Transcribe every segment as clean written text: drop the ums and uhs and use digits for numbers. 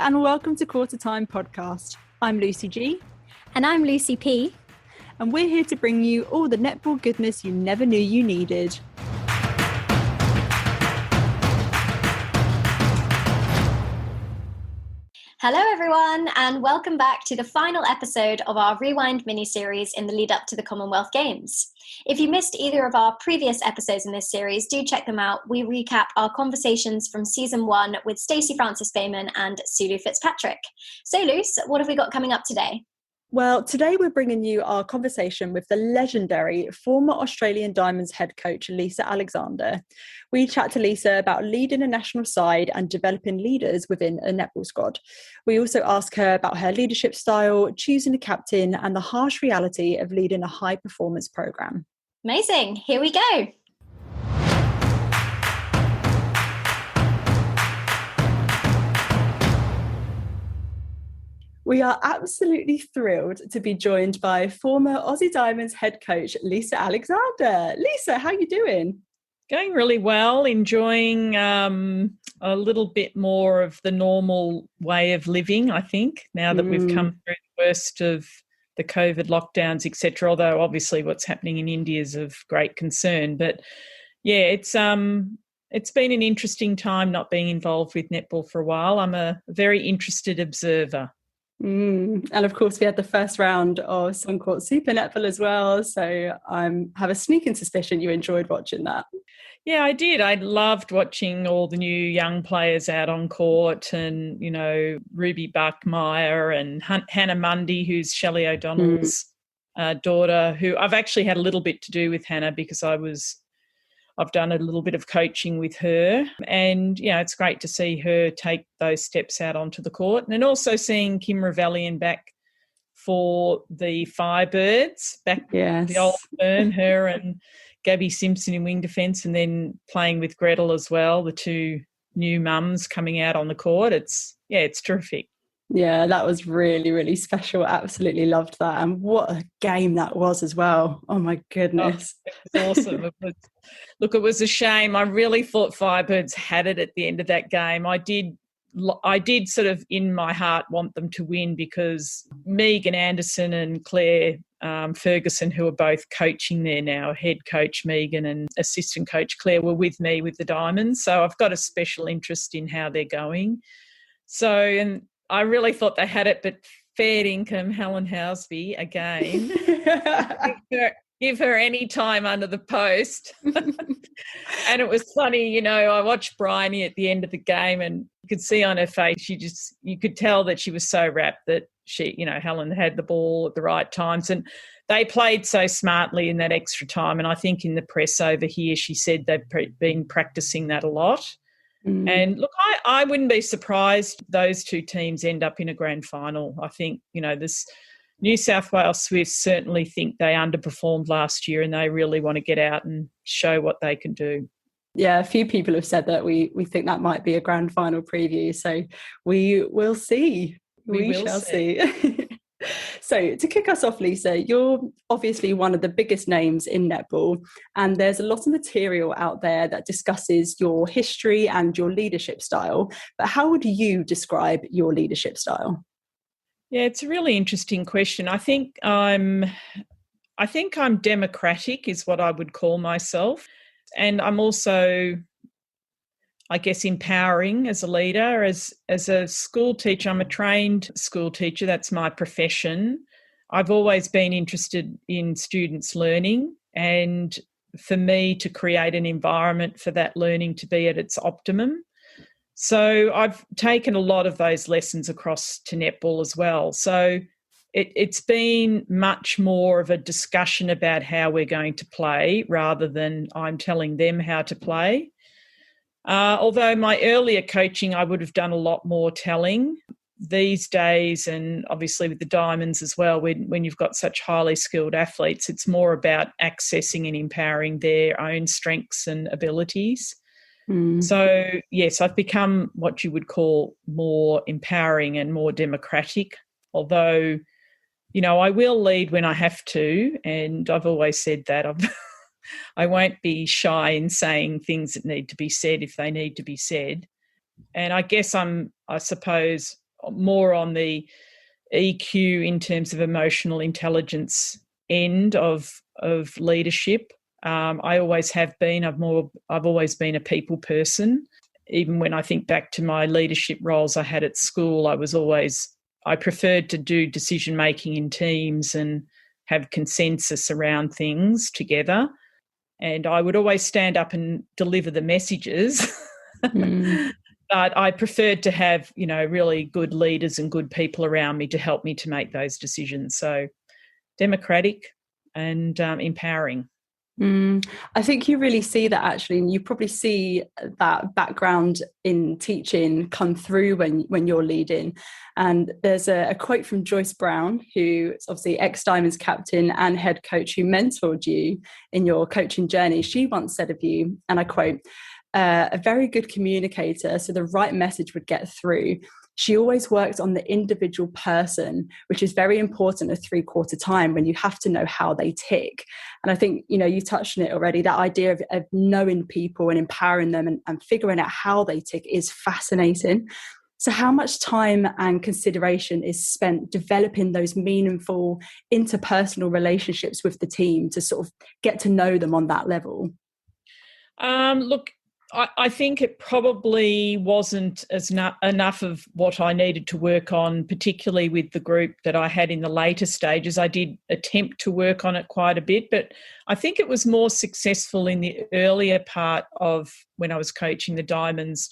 and welcome to Qtr Time podcast. I'm Lucy G. And I'm Lucy P. And we're here to bring you all the netball goodness you never knew you needed. Hello everyone, and welcome back to the final episode of our Rewind mini-series in the lead up to the Commonwealth Games. If you missed either of our previous episodes in this series, do check them out. We recap our conversations from season 1 with Stacey, Francis-Bayman and Sulu, Fitzpatrick. So Luce, what have we got coming up today? Well, today we're bringing you our conversation with the legendary former Australian Diamonds head coach, Lisa Alexander. We chat to Lisa about leading a national side and developing leaders within a netball squad. We also ask her about her leadership style, choosing a captain, and the harsh reality of leading a high-performance program. Amazing. Here we go. We are absolutely thrilled to be joined by former Aussie Diamonds head coach, Lisa Alexander. Lisa, how are you doing? Going really well, enjoying a little bit more of the normal way of living, I think, now that we've come through the worst of the COVID lockdowns, etc. Although obviously what's happening in India is of great concern. But yeah, it's been an interesting time not being involved with netball for a while. I'm a very interested observer. And of course, we had the first round of Suncorp Super Netball as well. So I have a sneaking suspicion you enjoyed watching that. Yeah, I did. I loved watching all the new young players out on court and, you know, Ruby Buckmeyer and Hannah Mundy, who's Shelley O'Donnell's daughter, who I've actually had a little bit to do with Hannah because I've done a little bit of coaching with her, and it's great to see her take those steps out onto the court, and also seeing Kim Ravellian back for the Firebirds, the old firm, her and Gabby Simpson in wing defence, and then playing with Gretel as well, the two new mums coming out on the court. It's terrific. Yeah, that was really, really special. Absolutely loved that. And what a game that was as well. Oh, my goodness. Oh, it was awesome. It was a shame. I really thought Firebirds had it at the end of that game. I did sort of in my heart want them to win because Megan Anderson and Claire Ferguson, who are both coaching there now, head coach Megan and assistant coach Claire, were with me with the Diamonds. So I've got a special interest in how they're going. And I really thought they had it, but fair income, Helen Housby, again. Give her any time under the post. And it was funny, I watched Bryony at the end of the game and you could see on her face, you could tell that she was so rapt that Helen had the ball at the right times. And they played so smartly in that extra time. And I think in the press over here, she said they've been practicing that a lot. And look, I wouldn't be surprised those two teams end up in a grand final. I think, this New South Wales Swifts certainly think they underperformed last year and they really want to get out and show what they can do. Yeah, a few people have said that we think that might be a grand final preview. So we will see. We shall see. So to kick us off, Lisa, you're obviously one of the biggest names in netball, and there's a lot of material out there that discusses your history and your leadership style. But how would you describe your leadership style? Yeah, it's a really interesting question. I think I'm democratic is what I would call myself. And I'm also, I guess, empowering as a leader. As a school teacher, I'm a trained school teacher. That's my profession. I've always been interested in students learning and for me to create an environment for that learning to be at its optimum. So I've taken a lot of those lessons across to netball as well. So it's been much more of a discussion about how we're going to play rather than I'm telling them how to play. Although my earlier coaching, I would have done a lot more telling. These days, and obviously with the Diamonds as well, when you've got such highly skilled athletes, it's more about accessing and empowering their own strengths and abilities. So, yes, I've become what you would call more empowering and more democratic, although, I will lead when I have to, and I've always said that. I won't be shy in saying things that need to be said if they need to be said. And I guess I suppose more on the EQ in terms of emotional intelligence end of leadership. I always have been. I've always been a people person. Even when I think back to my leadership roles I had at school, I preferred to do decision making in teams and have consensus around things together. And I would always stand up and deliver the messages. But I preferred to have, really good leaders and good people around me to help me to make those decisions. So democratic and empowering. I think you really see that actually, and you probably see that background in teaching come through when you're leading. And there's a quote from Joyce Brown, who is obviously ex-Diamonds captain and head coach, who mentored you in your coaching journey. She once said of you, and I quote, a very good communicator, so the right message would get through. She always worked on the individual person, which is very important at 3/4 time when you have to know how they tick. And I think, you touched on it already, that idea of knowing people and empowering them and figuring out how they tick is fascinating. So how much time and consideration is spent developing those meaningful interpersonal relationships with the team to sort of get to know them on that level? Look, I think it probably wasn't enough of what I needed to work on, particularly with the group that I had in the later stages. I did attempt to work on it quite a bit, but I think it was more successful in the earlier part of when I was coaching the Diamonds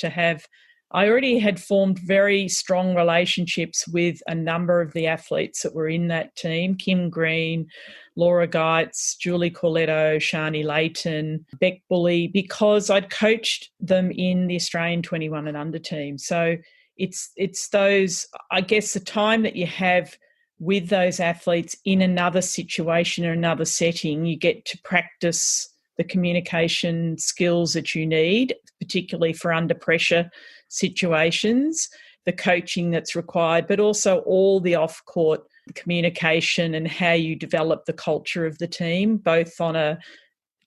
I already had formed very strong relationships with a number of the athletes that were in that team: Kim Green, Laura Geitz, Julie Corletto, Shani Layton, Beck Bully, because I'd coached them in the Australian 21 and under team. So it's those, I guess, the time that you have with those athletes in another situation or another setting, you get to practice the communication skills that you need, particularly for under pressure situations, the coaching that's required, but also all the off-court communication and how you develop the culture of the team, both on a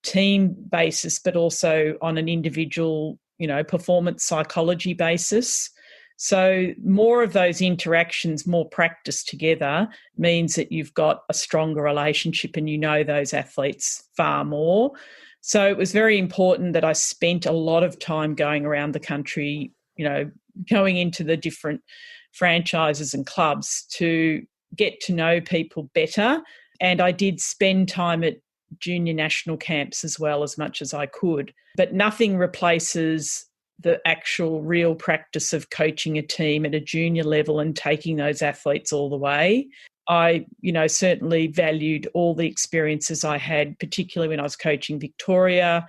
team basis, but also on an individual, performance psychology basis. So more of those interactions, more practice together, means that you've got a stronger relationship and you know those athletes far more. So it was very important that I spent a lot of time going around the country, going into the different franchises and clubs to get to know people better. And I did spend time at junior national camps as well, as much as I could. But nothing replaces the actual real practice of coaching a team at a junior level and taking those athletes all the way. I, certainly valued all the experiences I had, particularly when I was coaching Victoria.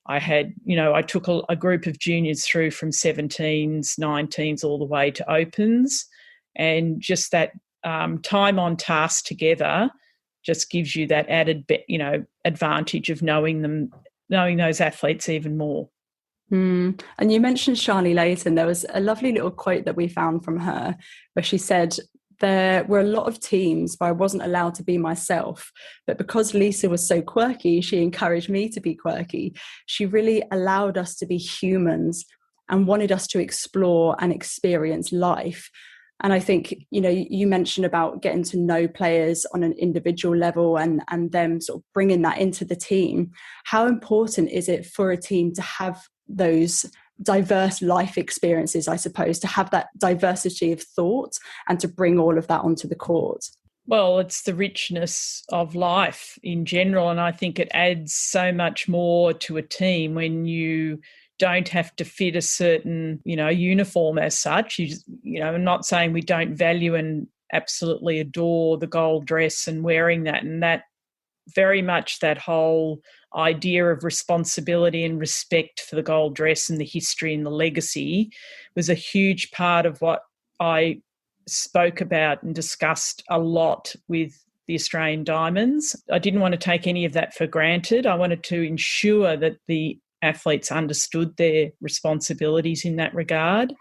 I had, I took a group of juniors through from 17s, 19s, all the way to opens, and just that time on task together just gives you that added, advantage of knowing those athletes even more. And you mentioned Shani Layton. There was a lovely little quote that we found from her where she said, "There were a lot of teams where I wasn't allowed to be myself, but because Lisa was so quirky, she encouraged me to be quirky. She really allowed us to be humans and wanted us to explore and experience life." And I think, you mentioned about getting to know players on an individual level and them sort of bringing that into the team. How important is it for a team to have those diverse life experiences, I suppose, to have that diversity of thought and to bring all of that onto the court? Well, it's the richness of life in general, and I think it adds so much more to a team when you don't have to fit a certain, uniform as such. I'm not saying we don't value and absolutely adore the gold dress and wearing that, and that very much that whole idea of responsibility and respect for the gold dress and the history and the legacy was a huge part of what I spoke about and discussed a lot with the Australian Diamonds. I didn't want to take any of that for granted. I wanted to ensure that the athletes understood their responsibilities in that regard.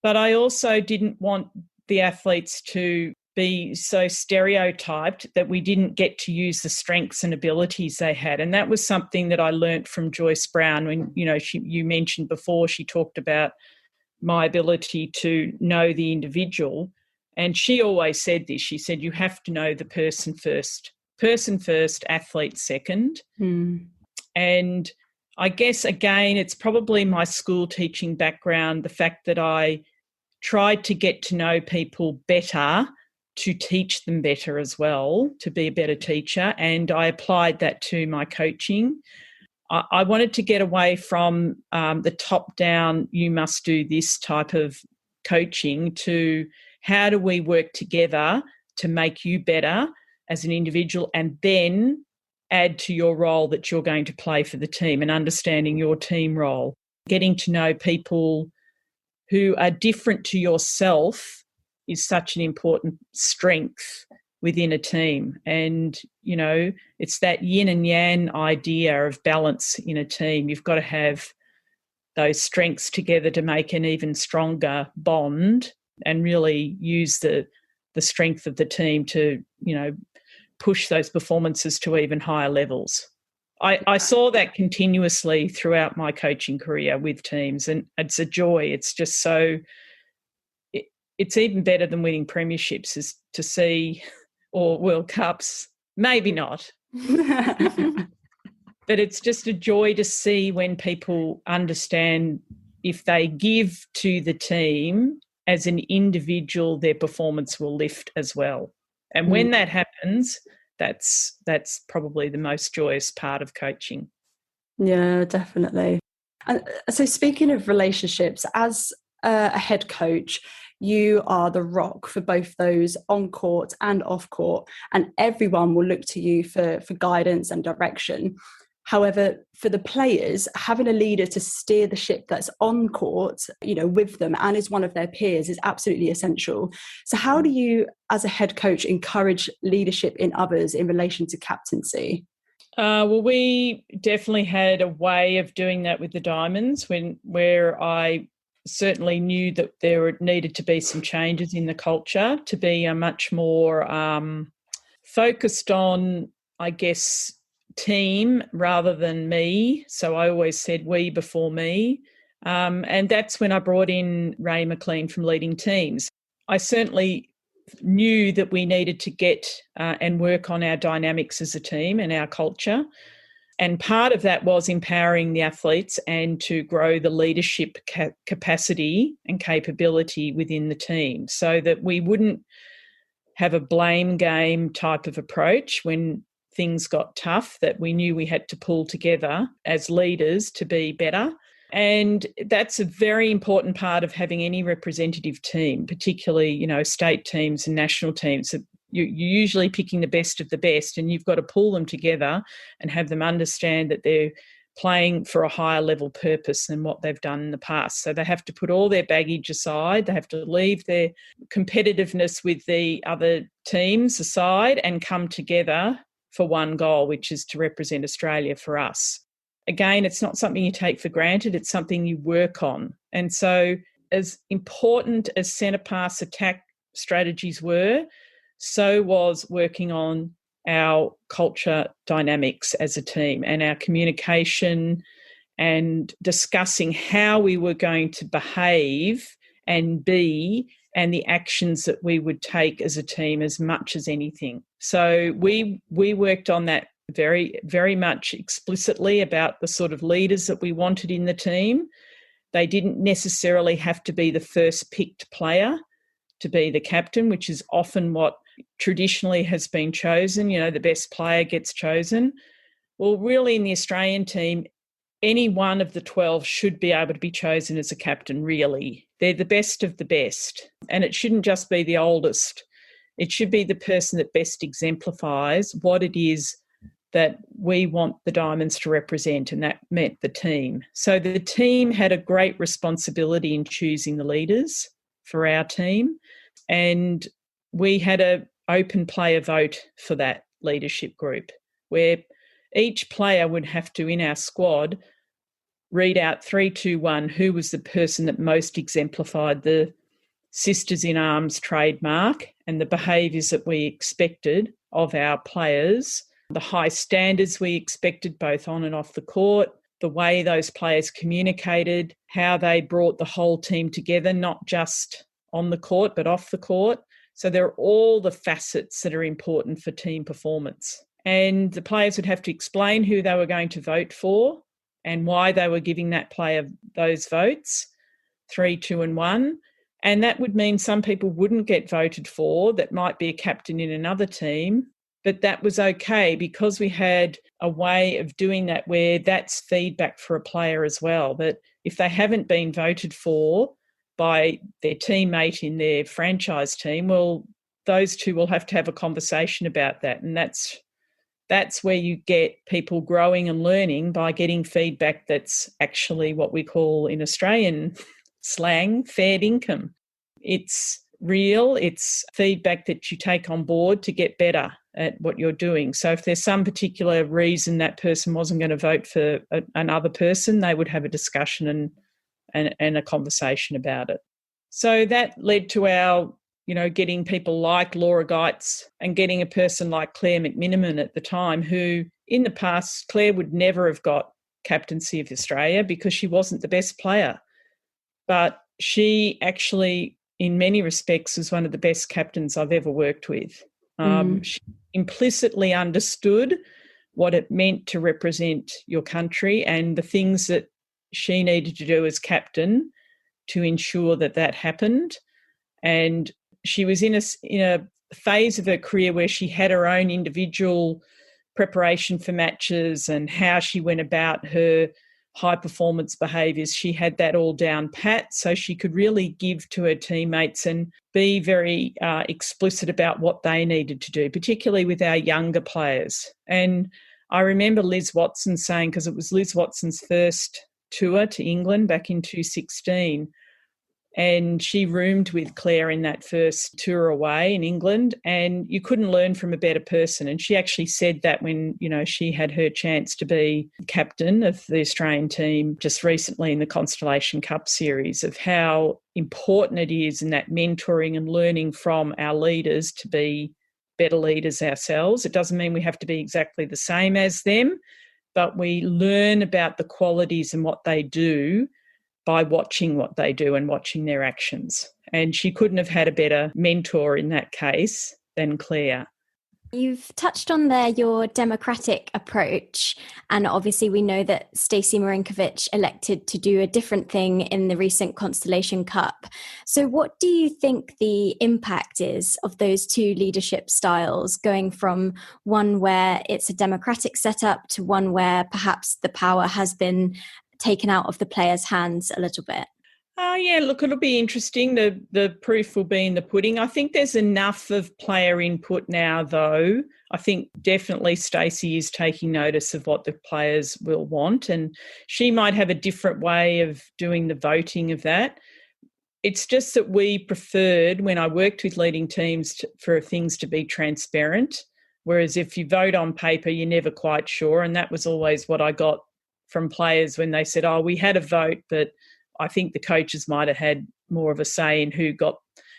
But I also didn't want the athletes to be so stereotyped that we didn't get to use the strengths and abilities they had. And that was something that I learnt from Joyce Brown when, you mentioned before, she talked about my ability to know the individual. And she always said this. She said, you have to know the person first. Person first, athlete second. And I guess, again, it's probably my school teaching background, the fact that I tried to get to know people better to teach them better as well, to be a better teacher. And I applied that to my coaching. I wanted to get away from the top-down, you must do this type of coaching, to how do we work together to make you better as an individual, and then add to your role that you're going to play for the team, and understanding your team role. Getting to know people who are different to yourself is such an important strength within a team. And, you know, it's that yin and yang idea of balance in a team. You've got to have those strengths together to make an even stronger bond, and really use the strength of the team to, you know, push those performances to even higher levels. I saw that continuously throughout my coaching career with teams, and it's a joy. It's just so, it's even better than winning premierships is to see, or World Cups, maybe not. But it's just a joy to see when people understand, if they give to the team as an individual, their performance will lift as well. And when that happens, that's probably the most joyous part of coaching. Yeah, definitely. And so, speaking of relationships, as a head coach, you are the rock for both those on court and off court, and everyone will look to you for guidance and direction. However, for the players, having a leader to steer the ship that's on court, you know, with them and is one of their peers is absolutely essential. So how do you, as a head coach, encourage leadership in others in relation to captaincy? Well, we definitely had a way of doing that with the Diamonds, where I certainly knew that there needed to be some changes in the culture to be a much more focused on, I guess, team rather than me. So I always said we before me. And that's when I brought in Ray McLean from Leading Teams. I certainly knew that we needed to get and work on our dynamics as a team and our culture. And part of that was empowering the athletes and to grow the leadership capacity and capability within the team, so that we wouldn't have a blame game type of approach when things got tough, that we knew we had to pull together as leaders to be better. And that's a very important part of having any representative team, particularly, you know, state teams and national teams. You're usually picking the best of the best, and you've got to pull them together and have them understand that they're playing for a higher level purpose than what they've done in the past. So they have to put all their baggage aside. They have to leave their competitiveness with the other teams aside and come together for one goal, which is to represent Australia for us. Again, it's not something you take for granted. It's something you work on. And so as important as centre pass attack strategies were, so was working on our culture dynamics as a team and our communication and discussing how we were going to behave and be, and the actions that we would take as a team as much as anything. So we worked on that very, very much explicitly about the sort of leaders that we wanted in the team. They didn't necessarily have to be the first picked player to be the captain, which is often what traditionally has been chosen. You know, the best player gets chosen. Well, really in the Australian team, any one of the 12 should be able to be chosen as a captain, really. They're the best of the best. And it shouldn't just be the oldest. It should be the person that best exemplifies what it is that we want the Diamonds to represent, and that meant the team. So the team had a great responsibility in choosing the leaders for our team, and we had an open player vote for that leadership group, where each player would have to, in our squad, read out 3, 2, 1 who was the person that most exemplified the Sisters in Arms trademark and the behaviours that we expected of our players, the high standards we expected both on and off the court, the way those players communicated, how they brought the whole team together, not just on the court but off the court. So there are all the facets that are important for team performance. And the players would have to explain who they were going to vote for and why they were giving that player those votes, 3, 2 and 1. And that would mean some people wouldn't get voted for that might be a captain in another team, but that was okay because we had a way of doing that where that's feedback for a player as well, that if they haven't been voted for by their teammate in their franchise team, well, those two will have to have a conversation about that. And that's where you get people growing and learning by getting feedback that's actually what we call in Australian slang, fair income. It's real, it's feedback that you take on board to get better at what you're doing. So if there's some particular reason that person wasn't going to vote for another person, they would have a discussion and a conversation about it. So that led to our, getting people like Laura Geitz and getting a person like Claire McMiniman at the time, who in the past, Claire would never have got captaincy of Australia because she wasn't the best player. But she actually, in many respects, was one of the best captains I've ever worked with. She implicitly understood what it meant to represent your country and the things that she needed to do as captain to ensure that happened. And she was in a phase of her career where she had her own individual preparation for matches and how she went about her high performance behaviours. She had that all down pat, so she could really give to her teammates and be very explicit about what they needed to do, particularly with our younger players. And I remember Liz Watson saying, because it was Liz Watson's first tour to England back in 2016, and she roomed with Claire in that first tour away in England, and you couldn't learn from a better person. And she actually said that when, she had her chance to be captain of the Australian team just recently in the Constellation Cup series, of how important it is in that mentoring and learning from our leaders to be better leaders ourselves. It doesn't mean we have to be exactly the same as them, but we learn about the qualities and what they do by watching what they do and watching their actions. And she couldn't have had a better mentor in that case than Claire. You've touched on there your democratic approach, and obviously we know that Stacey Marinkovic elected to do a different thing in the recent Constellation Cup. So what do you think the impact is of those two leadership styles, going from one where it's a democratic setup to one where perhaps the power has been taken out of the players' hands a little bit? Look, it'll be interesting. The proof will be in the pudding. I think there's enough of player input now, though. I think definitely Stacey is taking notice of what the players will want, and she might have a different way of doing the voting of that. It's just that we preferred, when I worked with leading teams, for things to be transparent, whereas if you vote on paper, you're never quite sure, and that was always what I got from players when they said, we had a vote, but I think the coaches might have had more of a say in who got.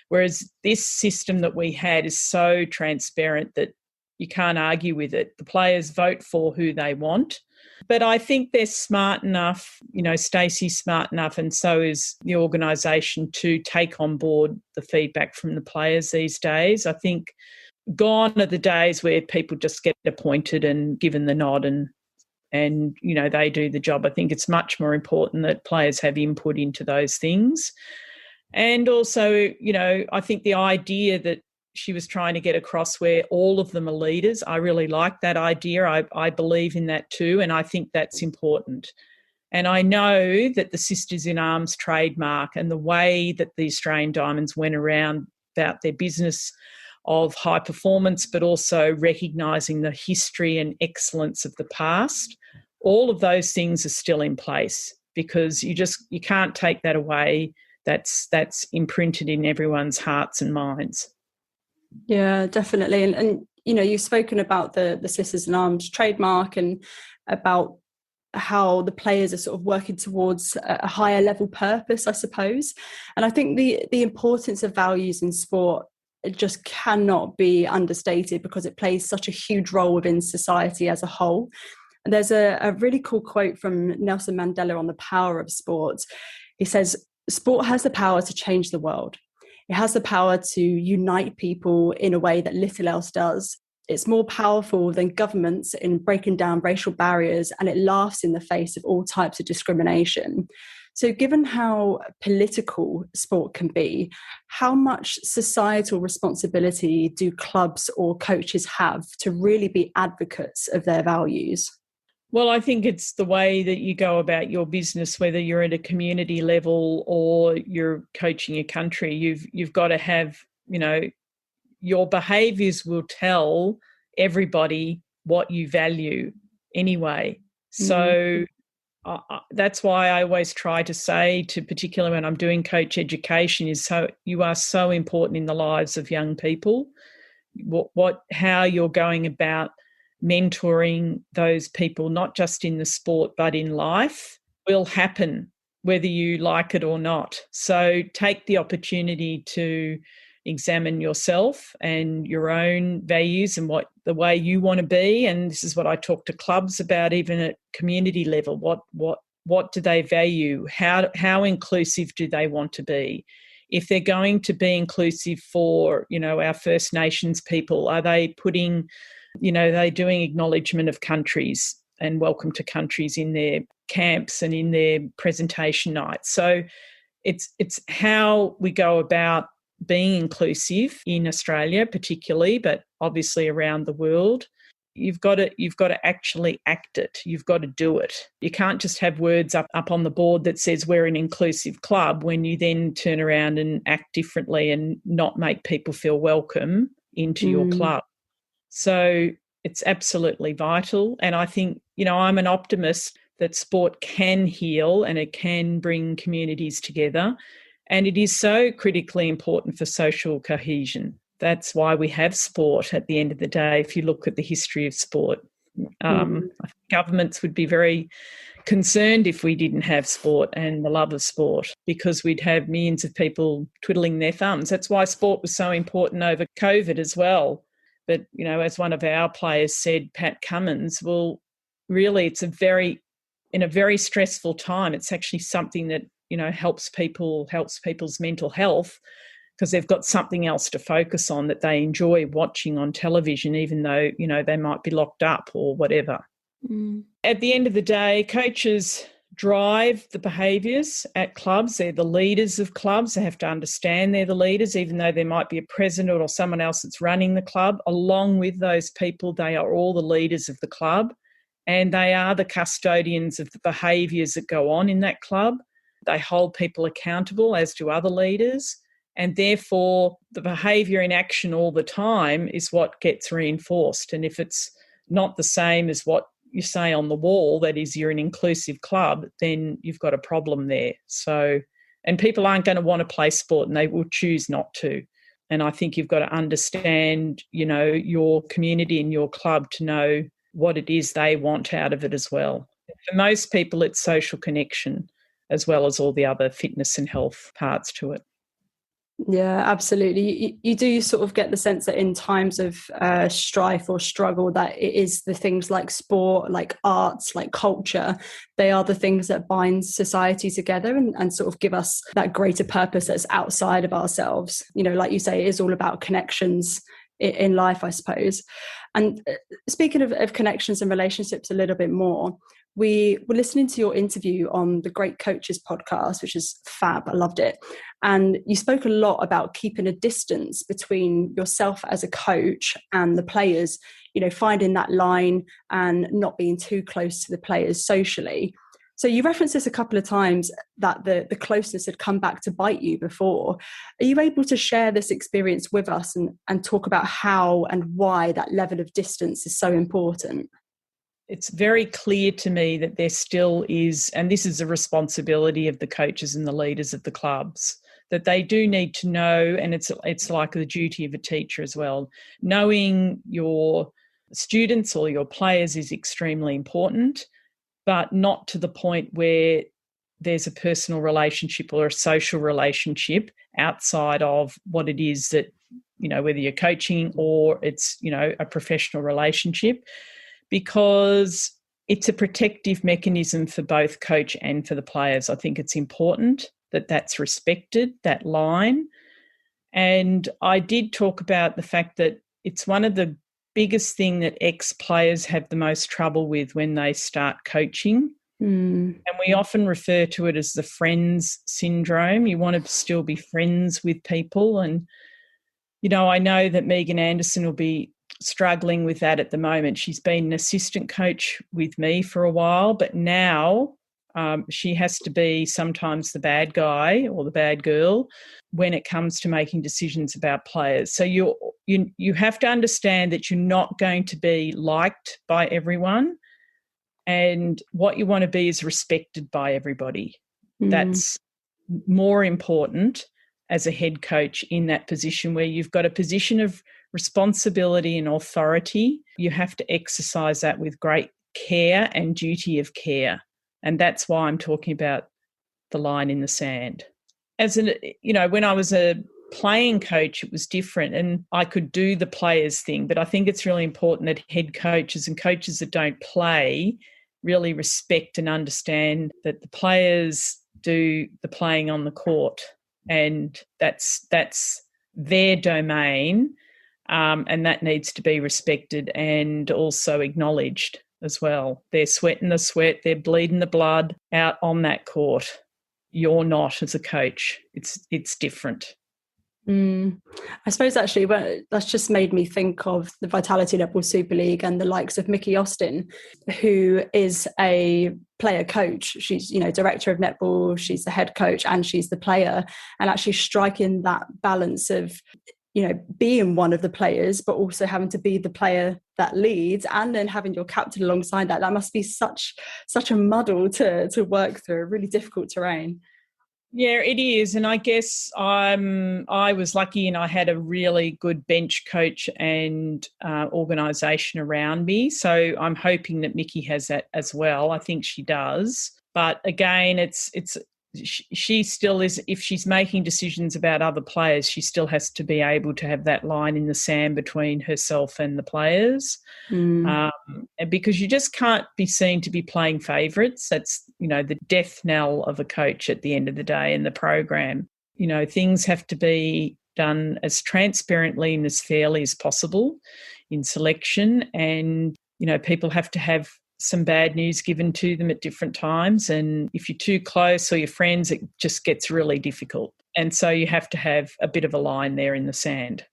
Whereas this system that we had is so transparent that you can't argue with it. The players vote for who they want. But I think they're smart enough, Stacey's smart enough, and so is the organisation, to take on board the feedback from the players these days. I think gone are the days where people just get appointed and given the nod and they do the job. I think it's much more important that players have input into those things. And also, I think the idea that she was trying to get across where all of them are leaders, I really like that idea. I believe in that too, and I think that's important. And I know that the Sisters in Arms trademark and the way that the Australian Diamonds went around about their business of high performance, but also recognising the history and excellence of the past, all of those things are still in place, because you can't take that away. That's imprinted in everyone's hearts and minds. Yeah, definitely. And you've spoken about the Sisters in Arms trademark and about how the players are sort of working towards a higher level purpose, I suppose. And I think the importance of values in sport, it just cannot be understated, because it plays such a huge role within society as a whole. And there's a really cool quote from Nelson Mandela on the power of sport. He says, "Sport has the power to change the world. It has the power to unite people in a way that little else does. It's more powerful than governments in breaking down racial barriers, and it laughs in the face of all types of discrimination." So given how political sport can be, how much societal responsibility do clubs or coaches have to really be advocates of their values? Well, I think it's the way that you go about your business, whether you're at a community level or you're coaching a country. You've got to have, your behaviours will tell everybody what you value anyway. So that's why I always try to say, to particularly when I'm doing coach education, is you are so important in the lives of young people. How you're going about mentoring those people, not just in the sport but in life, will happen whether you like it or not. So take the opportunity to examine yourself and your own values and the way you want to be. And this is what I talk to clubs about, even at community level. What do they value? How inclusive do they want to be? If they're going to be inclusive for, our First Nations people, are they putting, are they doing acknowledgement of countries and welcome to countries in their camps and in their presentation nights? So it's how we go about being inclusive in Australia particularly, but obviously around the world. You've got to actually act it. You've got to do it. You can't just have words up on the board that says we're an inclusive club when you then turn around and act differently and not make people feel welcome into your club. So it's absolutely vital. And I think, I'm an optimist that sport can heal and it can bring communities together. And it is so critically important for social cohesion. That's why we have sport at the end of the day. If you look at the history of sport, I think governments would be very concerned if we didn't have sport and the love of sport, because we'd have millions of people twiddling their thumbs. That's why sport was so important over COVID as well. But, as one of our players said, Pat Cummins, well, really it's in a very stressful time, it's actually something that, helps people's mental health, because they've got something else to focus on that they enjoy watching on television, even though, they might be locked up or whatever. At the end of the day, coaches drive the behaviours at clubs. They're the leaders of clubs. They have to understand they're the leaders, even though there might be a president or someone else that's running the club. Along with those people, they are all the leaders of the club, and they are the custodians of the behaviours that go on in that club. They hold people accountable, as do other leaders, and therefore the behaviour in action all the time is what gets reinforced. And if it's not the same as what you say on the wall, that is, you're an inclusive club, then you've got a problem there. So, and people aren't going to want to play sport, and they will choose not to. And I think you've got to understand, your community and your club to know what it is they want out of it as well. For most people, it's social connection, as well as all the other fitness and health parts to it. Yeah, absolutely. You do sort of get the sense that in times of strife or struggle, that it is the things like sport, like arts, like culture, they are the things that bind society together and sort of give us that greater purpose that's outside of ourselves. Like you say, it is all about connections in life, I suppose. And speaking of connections and relationships a little bit more, we were listening to your interview on the Great Coaches podcast, which is fab. I loved it. And you spoke a lot about keeping a distance between yourself as a coach and the players, finding that line and not being too close to the players socially. So you referenced this a couple of times, that the closeness had come back to bite you before. Are you able to share this experience with us and talk about how and why that level of distance is so important? It's very clear to me that there still is, and this is a responsibility of the coaches and the leaders of the clubs, that they do need to know, and it's like the duty of a teacher as well. Knowing your students or your players is extremely important, but not to the point where there's a personal relationship or a social relationship outside of what it is that, whether you're coaching or it's, a professional relationship. Because it's a protective mechanism for both coach and for the players. I think it's important that that's respected, that line. And I did talk about the fact that it's one of the biggest thing that ex-players have the most trouble with when they start coaching. And we often refer to it as the friends syndrome. You want to still be friends with people. And, you know, I know that Megan Anderson will be struggling with that at the moment. She's been an assistant coach with me for a while, but now she has to be sometimes the bad guy or the bad girl when it comes to making decisions about players. So you have to understand that you're not going to be liked by everyone, and what you want to be is respected by everybody. That's more important as a head coach in that position where you've got a position of responsibility and authority. You have to exercise that with great care and duty of care. And that's why I'm talking about the line in the sand. When I was a playing coach, it was different, and I could do the players thing. But I think it's really important that head coaches and coaches that don't play really respect and understand that the players do the playing on the court, and that's their domain, and that needs to be respected and also acknowledged as well. They're sweating the sweat, they're bleeding the blood out on that court. You're not as a coach. It's different. I suppose actually that's just made me think of the Vitality Netball Super League and the likes of Mickey Austin, who is a player coach. She's, director of netball, she's the head coach and she's the player, and actually striking that balance of, being one of the players, but also having to be the player that leads, and then having your captain alongside that. That must be such a muddle to work through, a really difficult terrain. Yeah, it is. And I guess I was lucky and I had a really good bench coach and organisation around me. So I'm hoping that Mickey has that as well. I think she does. But again, she still is, if she's making decisions about other players, she still has to be able to have that line in the sand between herself and the players. Because you just can't be seen to be playing favourites. That's, the death knell of a coach at the end of the day in the program. Things have to be done as transparently and as fairly as possible in selection, and, people have to have some bad news given to them at different times, and if you're too close or you're friends, it just gets really difficult. And so you have to have a bit of a line there in the sand.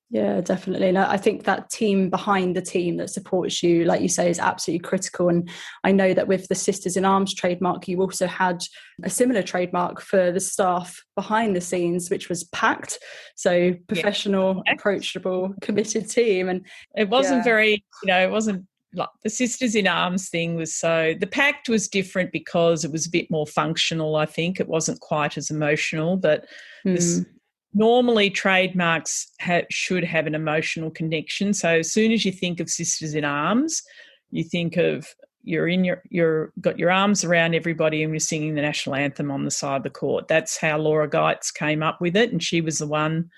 Yeah, definitely. And I think that team behind the team that supports you, like you say, is absolutely critical. And I know that with the Sisters in Arms trademark, you also had a similar trademark for the staff behind the scenes, which was packed. So professional, approachable, committed team. And it wasn't very, it wasn't like the Sisters in Arms thing was the pact was different because it was a bit more functional, I think. It wasn't quite as emotional, but normally trademarks should have an emotional connection. So as soon as you think of Sisters in Arms, you think of you're got your arms around everybody and you're singing the national anthem on the side of the court. That's how Laura Geitz came up with it, and she was the one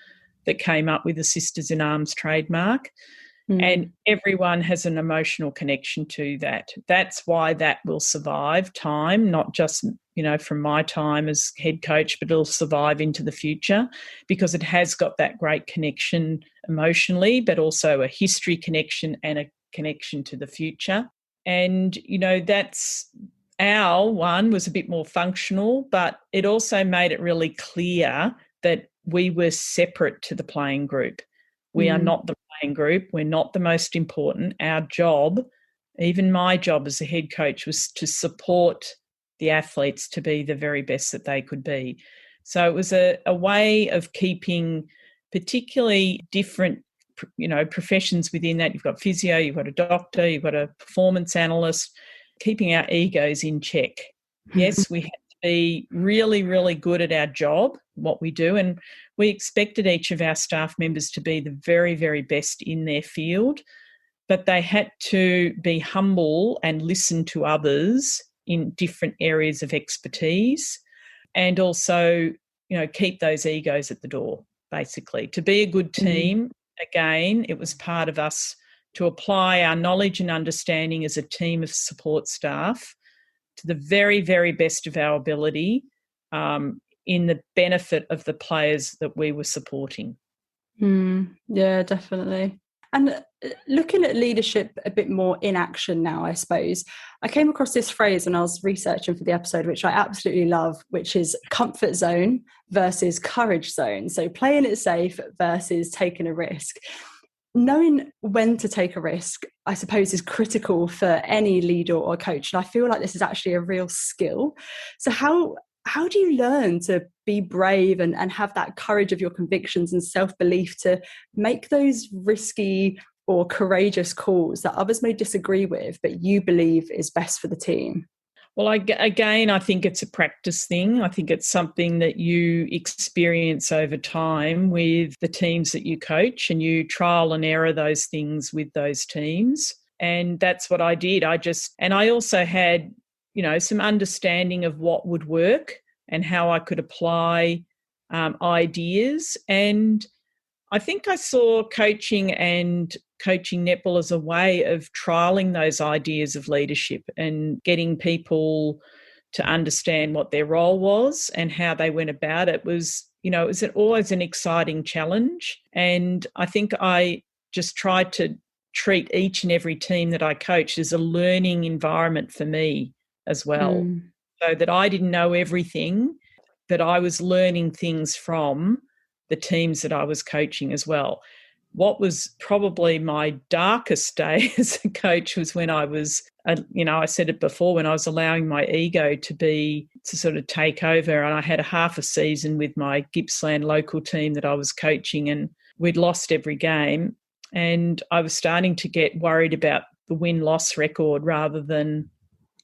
that came up with the Sisters in Arms trademark. And everyone has an emotional connection to that. That's why that will survive time, not just, from my time as head coach, but it'll survive into the future because it has got that great connection emotionally, but also a history connection and a connection to the future. And, that's our one was a bit more functional, but it also made it really clear that we were separate to the playing group. We are not the playing group. We're not the most important. Our job, even my job as a head coach, was to support the athletes to be the very best that they could be. So it was a way of keeping particularly different, professions within that. You've got physio, you've got a doctor, you've got a performance analyst, keeping our egos in check. Yes, we had to be really, really good at our job, what we do, and we expected each of our staff members to be the very, very best in their field, but they had to be humble and listen to others in different areas of expertise, and also, keep those egos at the door, basically. To be a good team, again, it was part of us to apply our knowledge and understanding as a team of support staff to the very, very best of our ability in the benefit of the players that we were supporting. Yeah, definitely. And looking at leadership a bit more in action now, I suppose, I came across this phrase when I was researching for the episode, which I absolutely love, which is comfort zone versus courage zone. So playing it safe versus taking a risk. Knowing when to take a risk, I suppose, is critical for any leader or coach. And I feel like this is actually a real skill. So how do you learn to be brave and have that courage of your convictions and self-belief to make those risky or courageous calls that others may disagree with, but you believe is best for the team? Well, again, I think it's a practice thing. I think it's something that you experience over time with the teams that you coach, and you trial and error those things with those teams. And that's what I did. I also had, some understanding of what would work and how I could apply ideas. And I think I saw coaching netball as a way of trialling those ideas of leadership and getting people to understand what their role was and how they went about it. It was always an exciting challenge. And I think I just tried to treat each and every team that I coached as a learning environment for me as well, so that I didn't know everything, that I was learning things from the teams that I was coaching as well. What was probably my darkest day as a coach was when I was, I said it before, when I was allowing my ego to sort of take over, and I had a half a season with my Gippsland local team that I was coaching, and we'd lost every game, and I was starting to get worried about the win-loss record rather than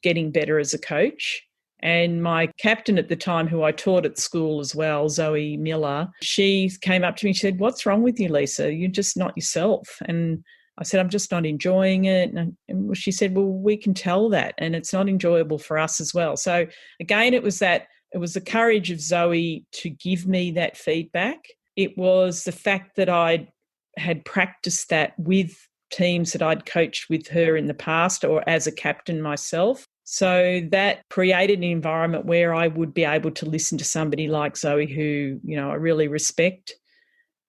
getting better as a coach. And my captain at the time, who I taught at school as well, Zoe Miller, she came up to me and said, "What's wrong with you, Lisa? You're just not yourself." And I said, "I'm just not enjoying it." And she said, "Well, we can tell that, and it's not enjoyable for us as well." So again, it was the courage of Zoe to give me that feedback. It was the fact that I had practiced that with teams that I'd coached with her in the past, or as a captain myself. So that created an environment where I would be able to listen to somebody like Zoe, who, I really respect.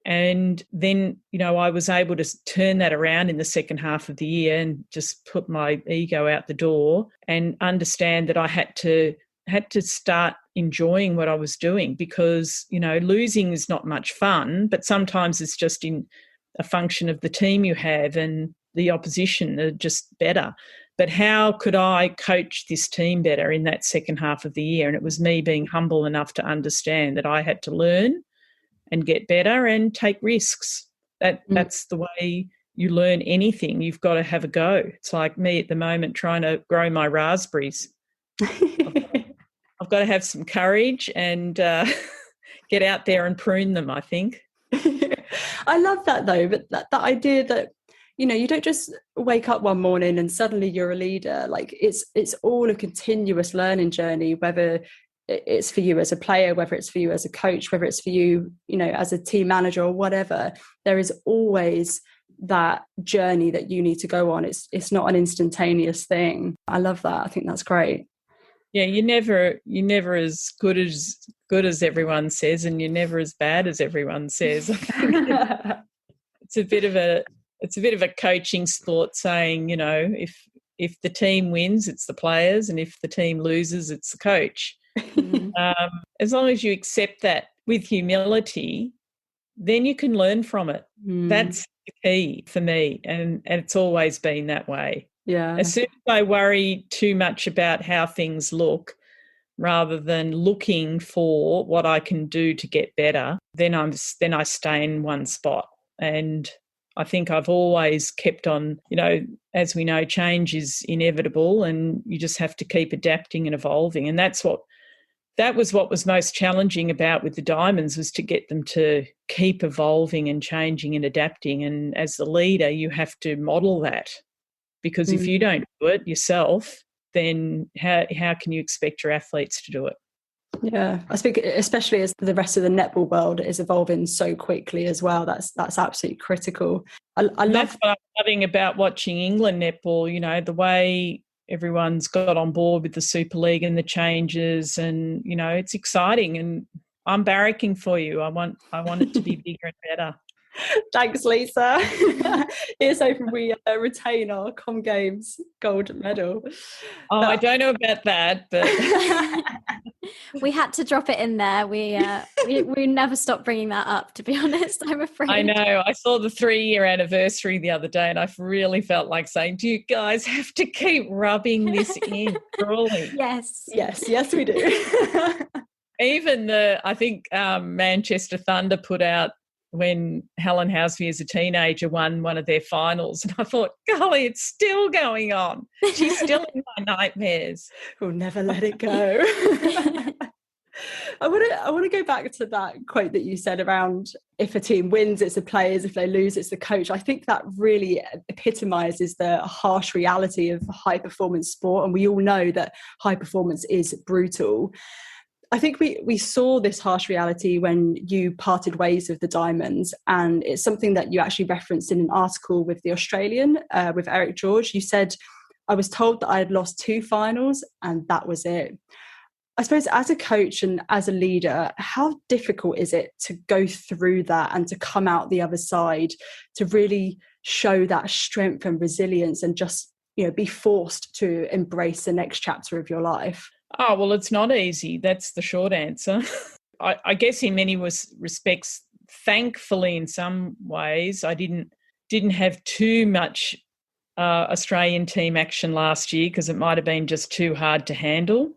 And then, I was able to turn that around in the second half of the year and just put my ego out the door and understand that I had to start enjoying what I was doing, because, losing is not much fun, but sometimes it's just in a function of the team you have and the opposition are just better. But how could I coach this team better in that second half of the year? And it was me being humble enough to understand that I had to learn and get better and take risks. That's the way you learn anything. You've got to have a go. It's like me at the moment trying to grow my raspberries. I've got to have some courage and get out there and prune them, I think. I love that though, but that idea that, you don't just wake up one morning and suddenly you're a leader. Like it's all a continuous learning journey, whether it's for you as a player, whether it's for you as a coach, whether it's for you, as a team manager or whatever. There is always that journey that you need to go on. It's not an instantaneous thing. I love that. I think that's great. Yeah, you're never as good as everyone says, and you're never as bad as everyone says. It's a bit of a coaching sport, saying, if the team wins, it's the players, and if the team loses, it's the coach. As long as you accept that with humility, then you can learn from it. That's the key for me, and it's always been that way. Yeah. As soon as I worry too much about how things look, rather than looking for what I can do to get better, then I stay in one spot. And I think I've always kept on, as we know, change is inevitable, and you just have to keep adapting and evolving. And that was what was most challenging about with the Diamonds, was to get them to keep evolving and changing and adapting. And as the leader, you have to model that, because if you don't do it yourself, then how can you expect your athletes to do it? Yeah, I think especially as the rest of the netball world is evolving so quickly as well, that's absolutely critical. I love that's what I'm loving about watching England netball, you know, the way everyone's got on board with the Super League and the changes, and, you know, it's exciting, and I'm barracking for you. I want it to be bigger and better. Thanks, Lisa. Here's hoping we retain our Com Games gold medal. Oh, I don't know about that, but we had to drop it in there. We never stopped bringing that up, to be honest, I'm afraid. I know. I saw the 3-year anniversary the other day, and I really felt like saying, do you guys have to keep rubbing this in? Truly. Yes, we do. Even I think Manchester Thunder put out when Helen Housby as a teenager won one of their finals, and I thought, golly, it's still going on. She's still in my nightmares. We'll never let it go. I want to go back to that quote that you said around if a team wins, it's the players, if they lose, it's the coach. I think that really epitomizes the harsh reality of high performance sport, and we all know that high performance is brutal. I think we saw this harsh reality when you parted ways with the Diamonds, and it's something that you actually referenced in an article with The Australian, with Eric George. You said, I was told that I had lost 2 finals and that was it. I suppose as a coach and as a leader, how difficult is it to go through that and to come out the other side, to really show that strength and resilience and just, you know, be forced to embrace the next chapter of your life? Oh, well, it's not easy. That's the short answer. I guess in many respects, thankfully in some ways, I didn't have too much Australian team action last year because it might have been just too hard to handle.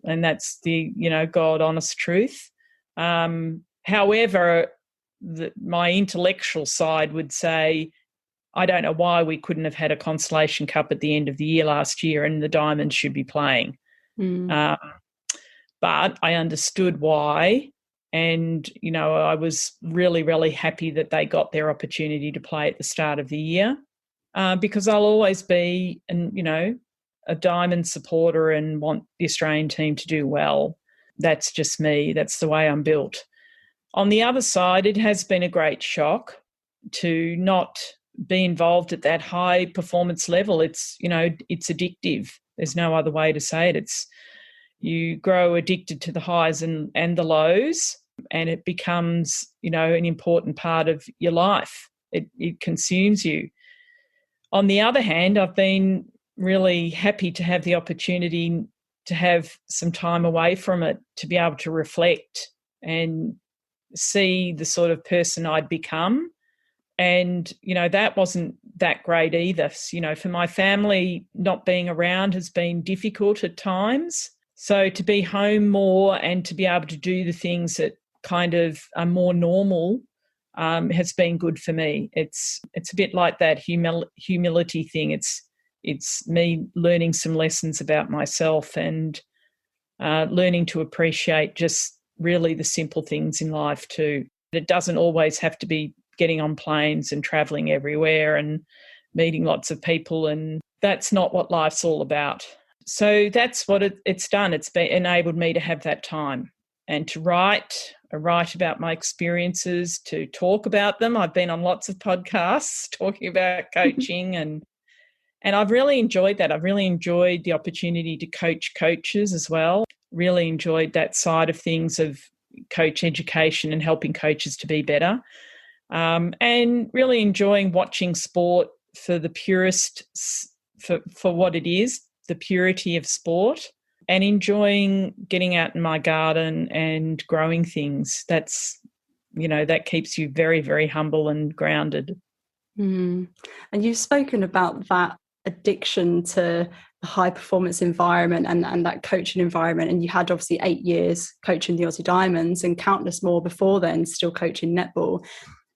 And that's the, you know, God honest truth. However, my intellectual side would say, I don't know why we couldn't have had a Constellation Cup at the end of the year last year and the Diamonds should be playing. But I understood why, and, you know, I was really, really happy that they got their opportunity to play at the start of the year, because I'll always be, you know, a Diamond supporter and want the Australian team to do well. That's just me. That's the way I'm built. On the other side, it has been a great shock to not be involved at that high performance level. It's, you know, it's addictive. There's no other way to say it. You grow addicted to the highs and the lows, and it becomes, you know, an important part of your life. It consumes you. On the other hand, I've been really happy to have the opportunity to have some time away from it, to be able to reflect and see the sort of person I'd become. And, you know, that wasn't that great either. You know, for my family, not being around has been difficult at times. So to be home more and to be able to do the things that kind of are more normal has been good for me. It's a bit like that humility thing. It's me learning some lessons about myself and learning to appreciate just really the simple things in life too. It doesn't always have to be getting on planes and travelling everywhere and meeting lots of people, and that's not what life's all about. So that's what it's done. It's enabled me to have that time and to write about my experiences, to talk about them. I've been on lots of podcasts talking about coaching and I've really enjoyed that. I've really enjoyed the opportunity to coach coaches as well. Really enjoyed that side of things of coach education and helping coaches to be better. And really enjoying watching sport for the purest, for what it is, the purity of sport, and enjoying getting out in my garden and growing things. That's, you know, that keeps you very, very humble and grounded. And you've spoken about that addiction to the high performance environment and that coaching environment, and you had obviously 8 years coaching the Aussie Diamonds and countless more before then still coaching netball.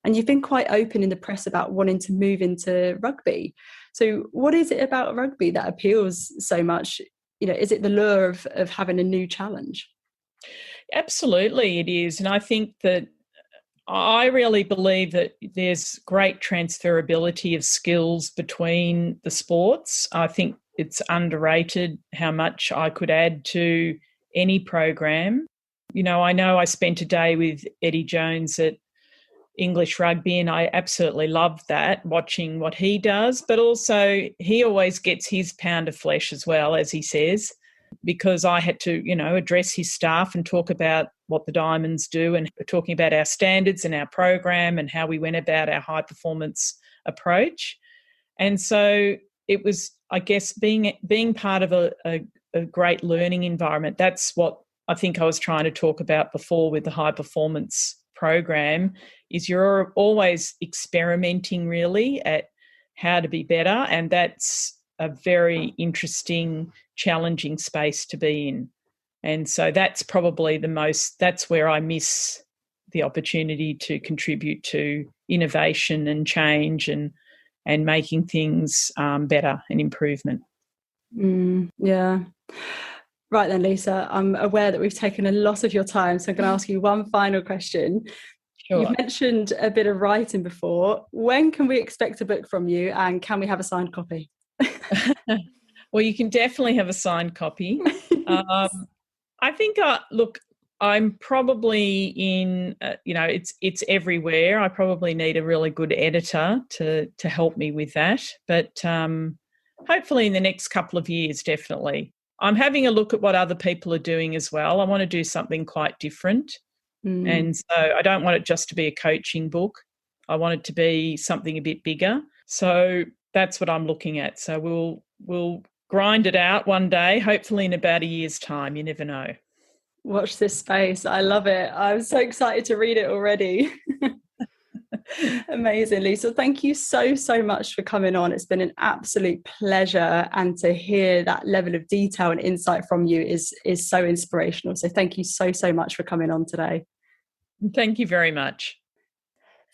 And you've been quite open in the press about wanting to move into rugby. So what is it about rugby that appeals so much? You know, is it the lure of having a new challenge? Absolutely, it is. And I think that I really believe that there's great transferability of skills between the sports. I think it's underrated how much I could add to any program. I know I spent a day with Eddie Jones at English Rugby, and I absolutely love that, watching what he does. But also he always gets his pound of flesh as well, as he says, because I had to, address his staff and talk about what the Diamonds do, and talking about our standards and our program and how we went about our high performance approach. And so it was, I guess, being part of a great learning environment. That's what I think I was trying to talk about before with the high performance program, is you're always experimenting really at how to be better, and that's a very interesting, challenging space to be in. And so that's probably that's where I miss the opportunity to contribute to innovation and change and making things better and improvement. Yeah. Right then, Lisa, I'm aware that we've taken a lot of your time, so I'm going to ask you one final question. Sure. You've mentioned a bit of writing before. When can we expect a book from you, and can we have a signed copy? Well, you can definitely have a signed copy. I think, look, I'm probably in, it's everywhere. I probably need a really good editor to help me with that. But hopefully in the next couple of years, definitely. I'm having a look at what other people are doing as well. I want to do something quite different. And so I don't want it just to be a coaching book. I want it to be something a bit bigger. So that's what I'm looking at. So we'll grind it out one day, hopefully in about a year's time. You never know. Watch this space. I love it. I'm so excited to read it already. Amazing, Lisa. Thank you so much for coming on. It's been an absolute pleasure, and to hear that level of detail and insight from you is so inspirational. So thank you so much for coming on today. Thank you very much.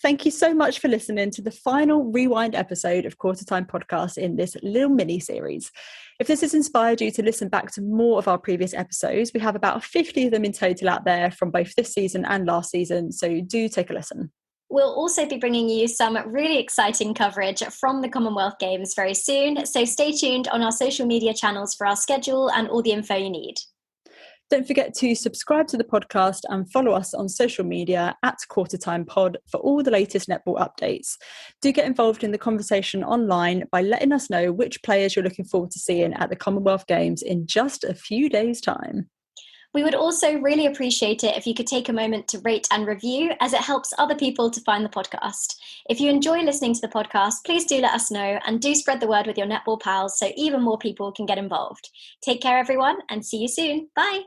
Thank you so much for listening to the final Rewind episode of Qtr Time podcast in this little mini series. If this has inspired you to listen back to more of our previous episodes, we have about 50 of them in total out there from both this season and last season, so do take a listen. We'll also be bringing you some really exciting coverage from the Commonwealth Games very soon, so stay tuned on our social media channels for our schedule and all the info you need. Don't forget to subscribe to the podcast and follow us on social media at Qtr Time Pod for all the latest netball updates. Do get involved in the conversation online by letting us know which players you're looking forward to seeing at the Commonwealth Games in just a few days' time. We would also really appreciate it if you could take a moment to rate and review, as it helps other people to find the podcast. If you enjoy listening to the podcast, please do let us know, and do spread the word with your netball pals so even more people can get involved. Take care, everyone, and see you soon. Bye.